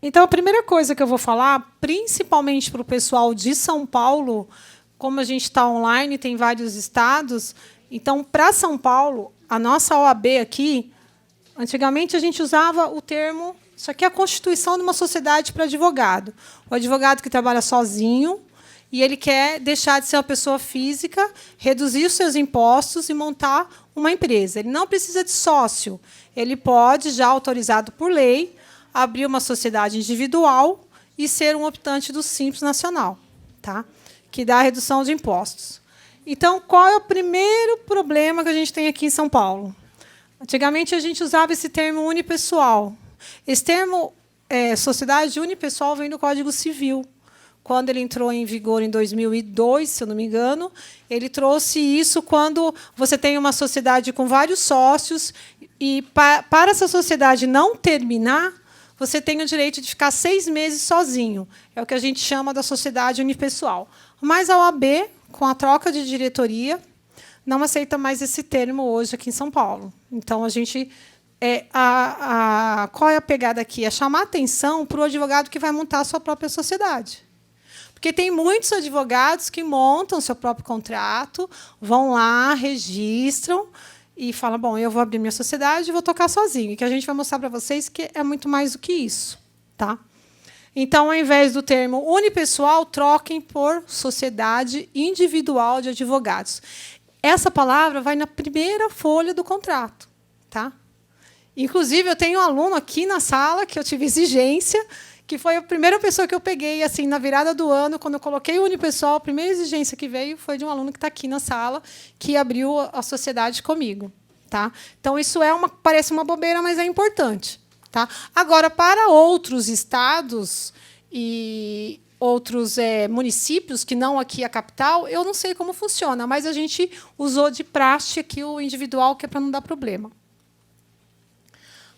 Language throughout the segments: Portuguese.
Então, a primeira coisa que eu vou falar, principalmente para o pessoal de São Paulo, como a gente está online, tem vários estados, então, para São Paulo, a nossa OAB aqui, antigamente a gente usava o termo, isso aqui é a constituição de uma sociedade para advogado. O advogado que trabalha sozinho e ele quer deixar de ser uma pessoa física, reduzir os seus impostos e montar uma empresa. Ele não precisa de sócio. Ele pode, já autorizado por lei, abrir uma sociedade individual e ser um optante do Simples Nacional, tá? Que dá a redução de impostos. Então, qual é o primeiro problema que a gente tem aqui em São Paulo? Antigamente, a gente usava esse termo unipessoal. Esse termo, sociedade unipessoal, vem do Código Civil. Quando ele entrou em vigor em 2002, se eu não me engano, ele trouxe isso quando você tem uma sociedade com vários sócios e, para essa sociedade não terminar, você tem o direito de ficar 6 meses sozinho. É o que a gente chama da sociedade unipessoal. Mas a OAB, com a troca de diretoria, não aceita mais esse termo hoje aqui em São Paulo. Então, a gente... qual é a pegada aqui? É chamar atenção para o advogado que vai montar a sua própria sociedade. Porque tem muitos advogados que montam seu próprio contrato, vão lá, registram e falam, bom, eu vou abrir minha sociedade e vou tocar sozinho. E que a gente vai mostrar para vocês que é muito mais do que isso. Tá? Então, ao invés do termo unipessoal, troquem por sociedade individual de advogados. Essa palavra vai na primeira folha do contrato. Tá? Inclusive, eu tenho um aluno aqui na sala que eu tive exigência, que foi a primeira pessoa que eu peguei assim na virada do ano, quando eu coloquei o unipessoal, a primeira exigência que veio foi de um aluno que está aqui na sala, que abriu a sociedade comigo. Tá? Então, isso parece uma bobeira, mas é importante. Tá? Agora, para outros estados e outros municípios, que não aqui a capital, eu não sei como funciona, mas a gente usou de praxe aqui o individual, que é para não dar problema.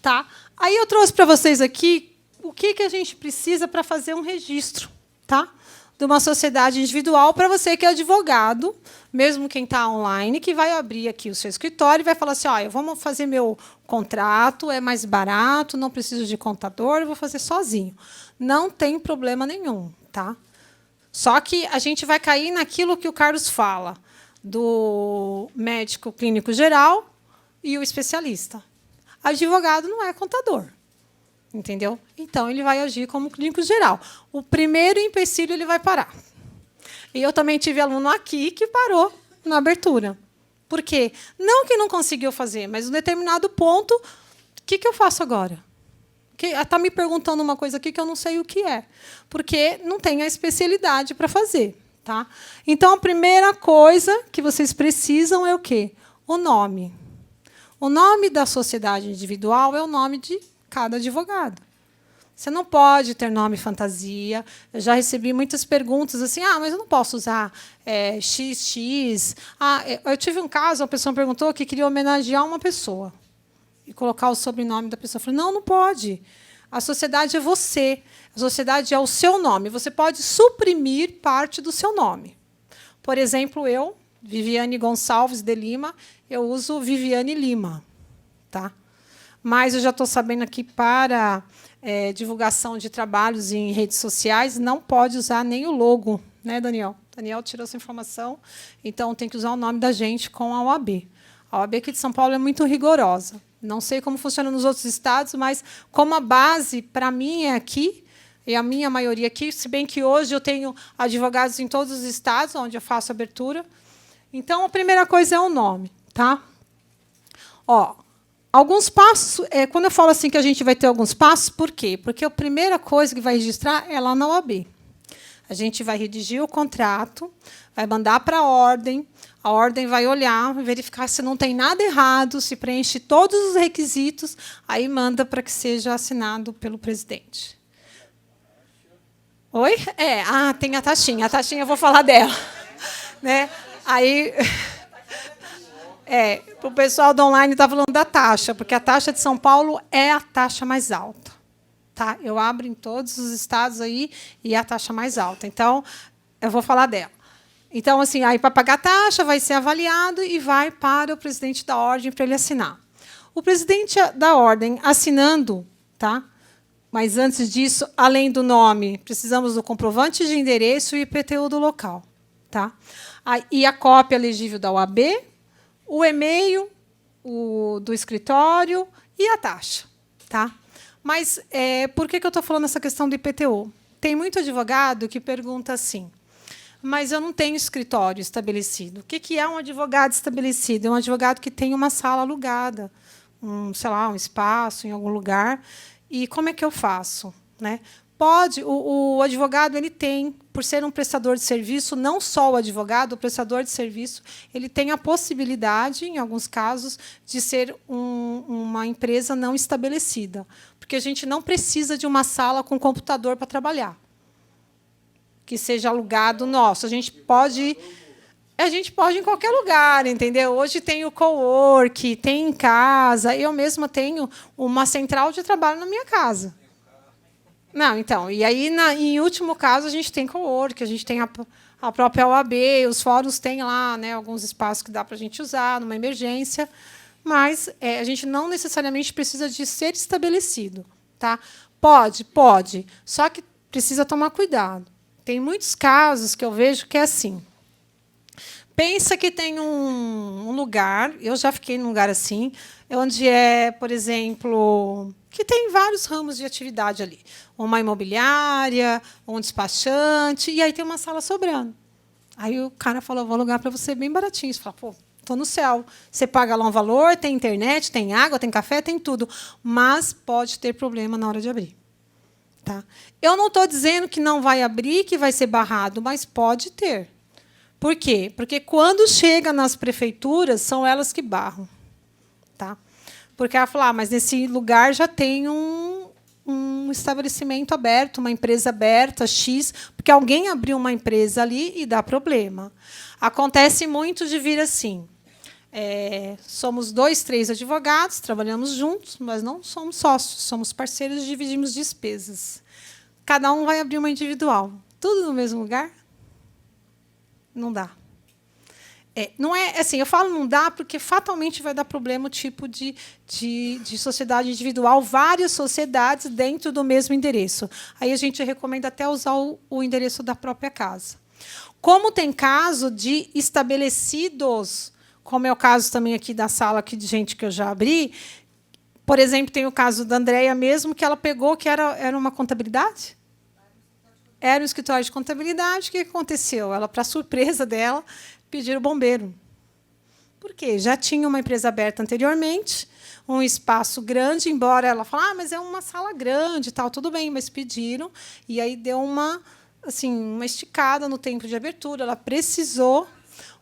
Tá? Aí eu trouxe para vocês aqui o que a gente precisa para fazer um registro, tá? De uma sociedade individual para você que é advogado, mesmo quem está online, que vai abrir aqui o seu escritório e vai falar assim, eu vou fazer meu contrato, é mais barato, não preciso de contador, eu vou fazer sozinho. Não tem problema nenhum. Tá? Só que a gente vai cair naquilo que o Carlos fala, do médico clínico geral e o especialista. Advogado não é contador. Entendeu? Então, ele vai agir como clínico geral. O primeiro empecilho ele vai parar. E eu também tive aluno aqui que parou na abertura. Por quê? Não que não conseguiu fazer, mas em um determinado ponto, o que eu faço agora? Está me perguntando uma coisa aqui que eu não sei o que é, porque não tem a especialidade para fazer. Tá? Então, a primeira coisa que vocês precisam é o quê? O nome. O nome da sociedade individual é o nome de cada advogado. Você não pode ter nome fantasia. Eu já recebi muitas perguntas assim, mas eu não posso usar XX. Eu tive um caso, uma pessoa perguntou que queria homenagear uma pessoa e colocar o sobrenome da pessoa. Eu falei, não pode. A sociedade é você. A sociedade é o seu nome. Você pode suprimir parte do seu nome. Por exemplo, eu, Viviane Gonçalves de Lima, eu uso Viviane Lima. Tá? Mas eu já estou sabendo aqui para divulgação de trabalhos em redes sociais, não pode usar nem o logo, né, Daniel? Daniel tirou essa informação, então tem que usar o nome da gente com a OAB. A OAB aqui de São Paulo é muito rigorosa. Não sei como funciona nos outros estados, mas como a base, para mim, é aqui, e a minha maioria aqui, se bem que hoje eu tenho advogados em todos os estados onde eu faço abertura. Então, a primeira coisa é o nome. Tá? Alguns passos, quando eu falo assim que a gente vai ter alguns passos, por quê? Porque a primeira coisa que vai registrar é lá na OAB. A gente vai redigir o contrato, vai mandar para a ordem vai olhar, verificar se não tem nada errado, se preenche todos os requisitos, aí manda para que seja assinado pelo presidente. Oi? Tem a taxinha. A taxinha eu vou falar dela. Né? Aí... o pessoal do online está falando da taxa, porque a taxa de São Paulo é a taxa mais alta. Tá? Eu abro em todos os estados aí e é a taxa mais alta. Então, eu vou falar dela. Então, assim, aí para pagar a taxa, vai ser avaliado e vai para o presidente da ordem para ele assinar. O presidente da ordem assinando, tá? Mas, antes disso, além do nome, precisamos do comprovante de endereço e IPTU do local. Tá? E a cópia legível da OAB, o e-mail do escritório e a taxa. Tá? Mas por que eu estou falando essa questão do IPTU? Tem muito advogado que pergunta assim, mas eu não tenho escritório estabelecido. O que é um advogado estabelecido? É um advogado que tem uma sala alugada, sei lá, um espaço em algum lugar. E como é que eu faço? Né? Pode, o advogado ele tem, por ser um prestador de serviço, não só o advogado, o prestador de serviço, ele tem a possibilidade, em alguns casos, de ser uma empresa não estabelecida, porque a gente não precisa de uma sala com computador para trabalhar, que seja alugado nosso. A gente pode em qualquer lugar, entendeu? Hoje tem o cowork, tem em casa. Eu mesma tenho uma central de trabalho na minha casa. Não, então. E aí, em último caso, a gente tem cowork, a gente tem a própria OAB, os fóruns têm lá, né, alguns espaços que dá para a gente usar numa emergência, mas a gente não necessariamente precisa de ser estabelecido. Tá? Pode, só que precisa tomar cuidado. Tem muitos casos que eu vejo que é assim. Pensa que tem um lugar, eu já fiquei num lugar assim, onde por exemplo, que tem vários ramos de atividade ali. Uma imobiliária, um despachante, e aí tem uma sala sobrando. Aí o cara falou, vou alugar para você bem baratinho. Você fala, pô, estou no céu. Você paga lá um valor, tem internet, tem água, tem café, tem tudo. Mas pode ter problema na hora de abrir. Tá? Eu não estou dizendo que não vai abrir, que vai ser barrado, mas pode ter. Por quê? Porque, quando chega nas prefeituras, são elas que barram. Tá? Porque ela fala, mas nesse lugar já tem um estabelecimento aberto, uma empresa aberta, X, porque alguém abriu uma empresa ali e dá problema. Acontece muito de vir assim. Somos 2, 3 advogados, trabalhamos juntos, mas não somos sócios, somos parceiros e dividimos despesas. Cada um vai abrir uma individual. Tudo no mesmo lugar? Não dá. Não é assim, eu falo não dá porque fatalmente vai dar problema o tipo de sociedade individual, várias sociedades dentro do mesmo endereço. Aí a gente recomenda até usar o endereço da própria casa. Como tem caso de estabelecidos, como é o caso também aqui da sala aqui de gente que eu já abri, por exemplo, tem o caso da Andréia mesmo, que ela pegou, que era uma contabilidade? Era um escritório de contabilidade. O que aconteceu? Ela, para surpresa dela, pediu o bombeiro. Por quê? Já tinha uma empresa aberta anteriormente, um espaço grande, embora ela falasse, mas é uma sala grande, tal, tudo bem, mas pediram, e aí deu uma esticada no tempo de abertura. Ela precisou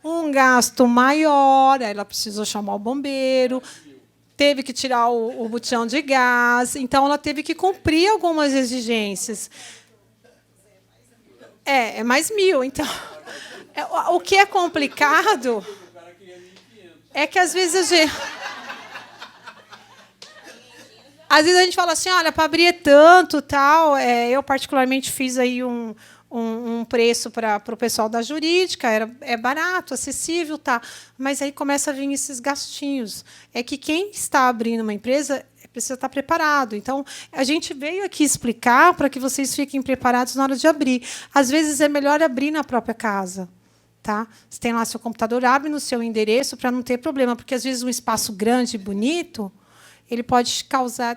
um gasto maior, ela precisou chamar o bombeiro, teve que tirar o botijão de gás, então ela teve que cumprir algumas exigências. É mais 1.000. Então, o que é complicado é que, às vezes, a gente fala assim, olha, para abrir é tanto, tal. Eu, particularmente, fiz aí um preço para o pessoal da jurídica, é barato, acessível, tá? Mas aí começa a vir esses gastinhos. É que quem está abrindo uma empresa precisa estar preparado. Então, a gente veio aqui explicar para que vocês fiquem preparados na hora de abrir. Às vezes, é melhor abrir na própria casa. Tá? Você tem lá seu computador, abre no seu endereço para não ter problema, porque, às vezes, um espaço grande e bonito ele pode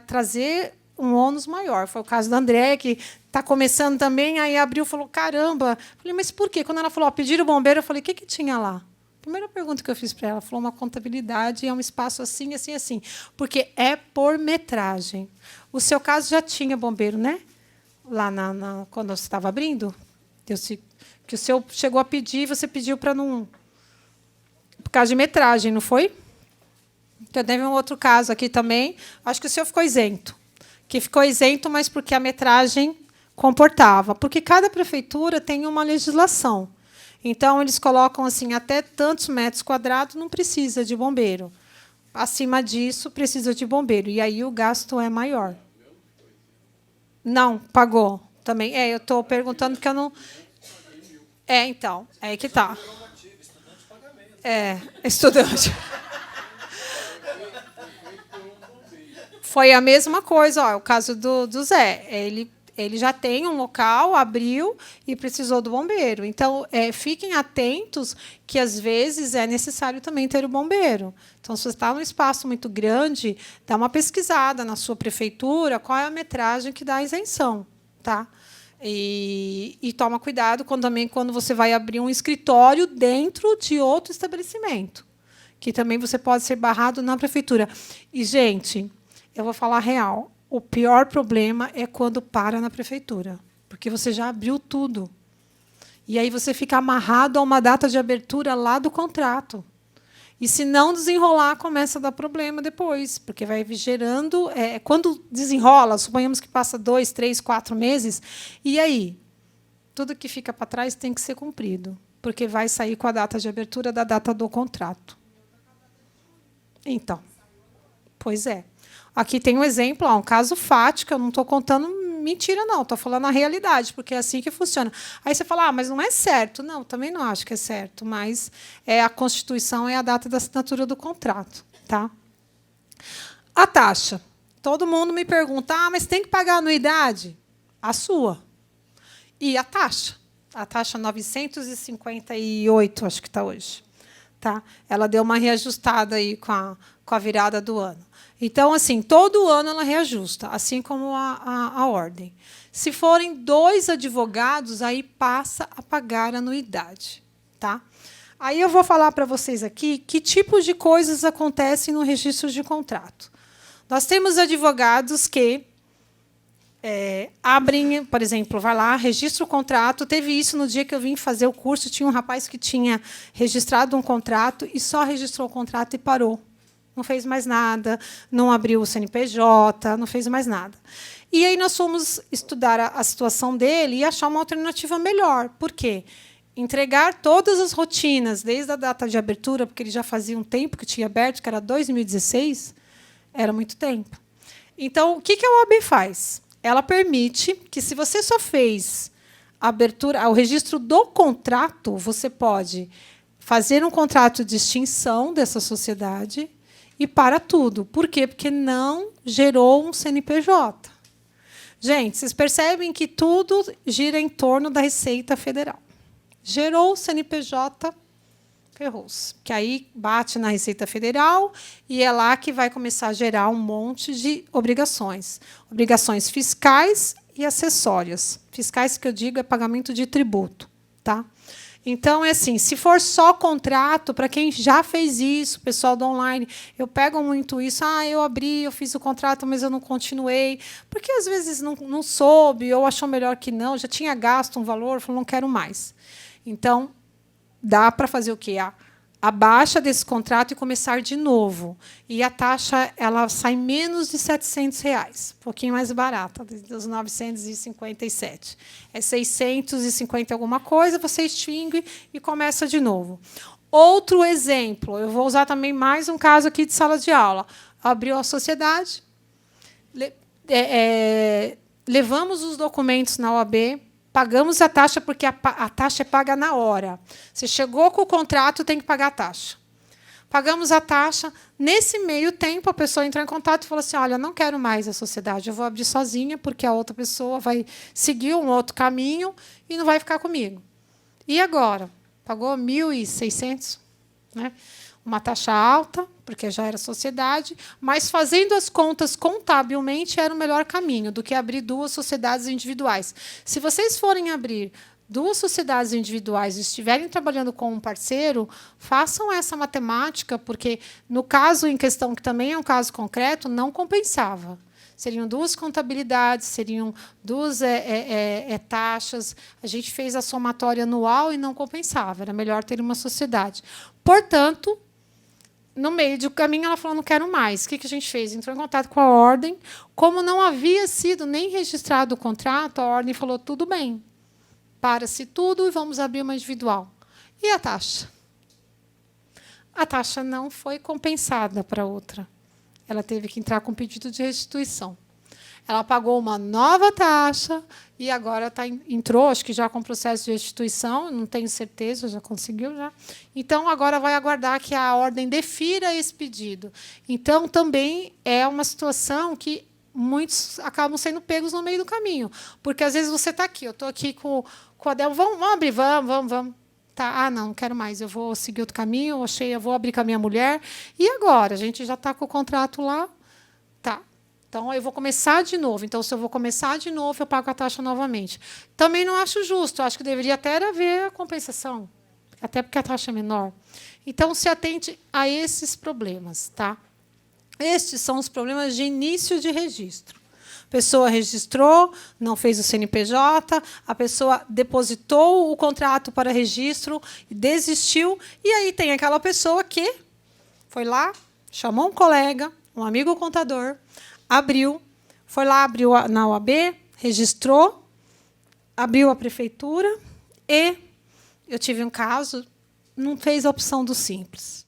trazer um ônus maior. Foi o caso da Andréia, que está começando também, aí abriu e falou, caramba. Falei, mas por quê? Quando ela falou, pediram o bombeiro, eu falei, o que tinha lá? Primeira pergunta que eu fiz para ela, falou uma contabilidade, é um espaço assim, assim, assim. Porque é por metragem. O seu caso já tinha bombeiro, né? Lá quando você estava abrindo? Que o seu chegou a pedir, você pediu para não... Por causa de metragem, não foi? Então, teve um outro caso aqui também. Acho que o seu ficou isento. Que ficou isento, mas porque a metragem comportava. Porque cada prefeitura tem uma legislação. Então, eles colocam assim, até tantos metros quadrados não precisa de bombeiro. Acima disso, precisa de bombeiro. E aí o gasto é maior. Não, pagou também. Eu estou perguntando porque eu não... então, é aí que está. Estudante. Foi a mesma coisa, ó, o caso do Zé. Ele já tem um local, abriu e precisou do bombeiro. Então, fiquem atentos que, às vezes, é necessário também ter o bombeiro. Então, se você está num espaço muito grande, dá uma pesquisada na sua prefeitura qual é a metragem que dá a isenção. Tá? E toma cuidado também quando você vai abrir um escritório dentro de outro estabelecimento, que também você pode ser barrado na prefeitura. E, gente, eu vou falar a real. O pior problema é quando para na prefeitura, porque você já abriu tudo. E aí você fica amarrado a uma data de abertura lá do contrato. E, se não desenrolar, começa a dar problema depois, porque vai gerando... quando desenrola, suponhamos que passa 2, 3, 4 meses, e aí? Tudo que fica para trás tem que ser cumprido, porque vai sair com a data de abertura da data do contrato. Então, pois é. Aqui tem um exemplo, um caso fático, eu não estou contando mentira, não, estou falando a realidade, porque é assim que funciona. Aí você fala, mas não é certo. Não, também não acho que é certo, mas a Constituição é a data da assinatura do contrato. Tá? A taxa. Todo mundo me pergunta, mas tem que pagar a anuidade? A sua. E a taxa? A taxa 958, acho que está hoje. Tá? Ela deu uma reajustada aí com a virada do ano. Então, assim, todo ano ela reajusta, assim como a ordem. Se forem 2 advogados, aí passa a pagar anuidade. Tá? Aí eu vou falar para vocês aqui que tipos de coisas acontecem no registro de contrato. Nós temos advogados que abrem, por exemplo, vai lá, registra o contrato. Teve isso no dia que eu vim fazer o curso, tinha um rapaz que tinha registrado um contrato e só registrou o contrato e parou. Não fez mais nada, não abriu o CNPJ, não fez mais nada. E aí nós fomos estudar a situação dele e achar uma alternativa melhor. Por quê? Entregar todas as rotinas, desde a data de abertura, porque ele já fazia um tempo que tinha aberto, que era 2016, era muito tempo. Então, o que a OAB faz? Ela permite que, se você só fez a abertura, o registro do contrato, você pode fazer um contrato de extinção dessa sociedade e para tudo. Por quê? Porque não gerou um CNPJ. Gente, vocês percebem que tudo gira em torno da Receita Federal. Gerou o CNPJ, ferrou-se. Que aí bate na Receita Federal e é lá que vai começar a gerar um monte de obrigações. Obrigações fiscais e acessórias. Fiscais, que eu digo, é pagamento de tributo. Tá? Então, é assim, se for só contrato, para quem já fez isso, pessoal do online, eu pego muito isso, eu abri, eu fiz o contrato, mas eu não continuei, porque às vezes não soube, ou achou melhor que não, já tinha gasto um valor, falou, não quero mais. Então, dá para fazer o quê? A baixa desse contrato e começar de novo. E a taxa ela sai menos de R$700, um pouquinho mais barata, dos 957. É 650 alguma coisa, você extingue e começa de novo. Outro exemplo, eu vou usar também mais um caso aqui de sala de aula. Abriu a sociedade, levamos os documentos na OAB, pagamos a taxa, porque a taxa é paga na hora. Você chegou com o contrato, tem que pagar a taxa. Pagamos a taxa. Nesse meio tempo, a pessoa entrou em contato e falou assim, olha, não quero mais a sociedade, eu vou abrir sozinha, porque a outra pessoa vai seguir um outro caminho e não vai ficar comigo. E agora? Pagou 1.600, né? Uma taxa alta, porque já era sociedade, mas, fazendo as contas contabilmente, era o melhor caminho do que abrir 2 sociedades individuais. Se vocês forem abrir 2 sociedades individuais e estiverem trabalhando com um parceiro, façam essa matemática, porque, no caso em questão, que também é um caso concreto, não compensava. Seriam 2 contabilidades, seriam 2 taxas. A gente fez a somatória anual e não compensava. Era melhor ter uma sociedade. Portanto, no meio do caminho, ela falou, não quero mais. O que a gente fez? Entrou em contato com a ordem. Como não havia sido nem registrado o contrato, a ordem falou, tudo bem, para-se tudo e vamos abrir uma individual. E a taxa? A taxa não foi compensada para a outra. Ela teve que entrar com pedido de restituição. Ela pagou uma nova taxa e agora entrou, acho que já com processo de restituição, não tenho certeza, já conseguiu já. Então, agora vai aguardar que a ordem defira esse pedido. Então, também é uma situação que muitos acabam sendo pegos no meio do caminho. Porque, às vezes, você está aqui, eu estou aqui com a Del, vamos abrir, vamos. Tá, não quero mais, eu vou seguir outro caminho, eu vou abrir com a minha mulher. E agora? A gente já está com o contrato lá. Tá. Então, eu vou começar de novo. Então, se eu vou começar de novo, eu pago a taxa novamente. Também não acho justo. Acho que deveria até haver a compensação, até porque a taxa é menor. Então, se atente a esses problemas. Tá? Estes são os problemas de início de registro. A pessoa registrou, não fez o CNPJ, a pessoa depositou o contrato para registro, desistiu, e aí tem aquela pessoa que foi lá, chamou um colega, um amigo contador, foi lá, abriu na OAB, registrou, abriu a prefeitura e eu tive um caso, não fez a opção do Simples.